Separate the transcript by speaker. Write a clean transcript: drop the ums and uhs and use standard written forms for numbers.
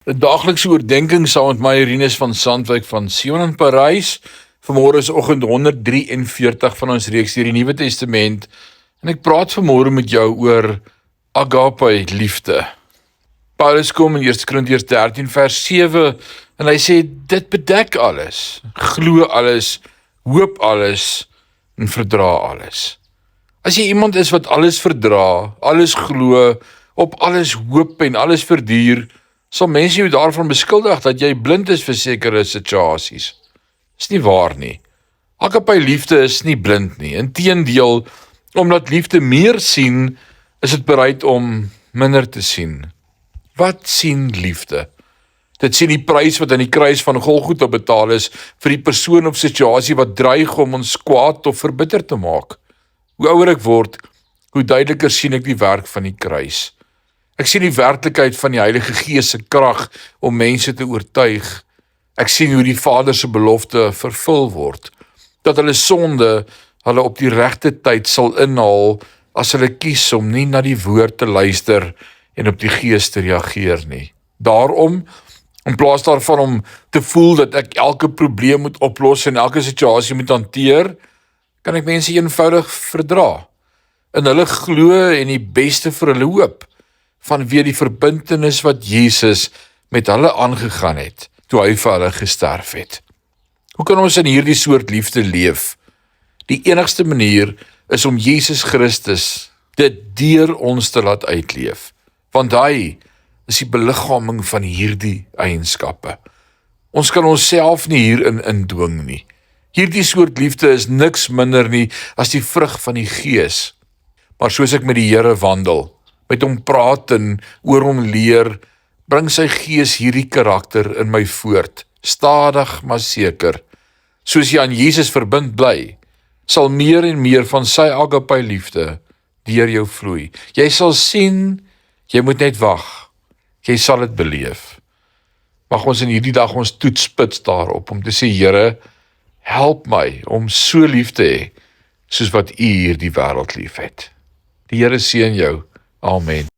Speaker 1: 'n Daaglikse oordenking saam met my Rinus van Sandwyk van Sion in Parys. Vanmôre is oggend 143 van ons reeks deur die Nuwe Testament en ek praat vanmôre met jou oor agape liefde. Paulus kom in 1 Korintiërs 13 vers 7 en hy sê dit bedek alles, glo alles, hoop alles en verdra alles. As jy iemand is wat alles verdra, alles glo, op alles hoop en alles verduur, sal mense jou daarvan beskuldig dat jy blind is vir sekere situasies. Dis nie waar nie. Agape liefde is nie blind nie. Inteendeel, omdat liefde meer sien, is dit bereid om minder te sien. Wat sien liefde? Dit sien die prys wat aan die kruis van Golgotha betaal is vir die persoon of situasie wat dreig om ons kwaad of verbitter te maak. Hoe ouer ek word, hoe duideliker sien ek die werk van die kruis. Ek sien die werklikheid van die Heilige Gees se krag om mense te oortuig. Ek sien hoe die Vader se belofte vervul word, dat hulle sonde hulle op die regte tyd sal inhaal as hulle kies om nie na die woord te luister en op die Gees te reageer nie. Daarom, in plaas daarvan om te voel dat ek elke probleem moet oplos en elke situasie moet hanteer, kan ek mense eenvoudig verdra. En hulle glo en die beste vir hulle hoop, vanweë die verbintenis wat Jesus met hulle aangegaan het, toe hy vir hulle gesterf het. Hoe kan ons in hierdie soort liefde leef? Die enigste manier is om Jesus Christus dit deur ons te laat uitleef, want hy is die beliggaaming van hierdie eienskappe. Ons kan onsself nie hierin indwing nie. Hierdie soort liefde is niks minder nie as die vrug van die Gees. Maar soos ek met die Here wandel, met hom praat en oor hom leer, bring sy Gees hierdie karakter in my voort, stadig maar seker. Soos jy aan Jesus verbind bly, sal meer en meer van sy agape liefde deur jou vloei. Jy sal sien, jy moet net wag, jy sal dit beleef. Mag ons in hierdie dag ons toets spits daarop, om te sê, Here, help my om so lief te hê, soos wat U hierdie wêreld lief het. Die Here seën jou. Amen.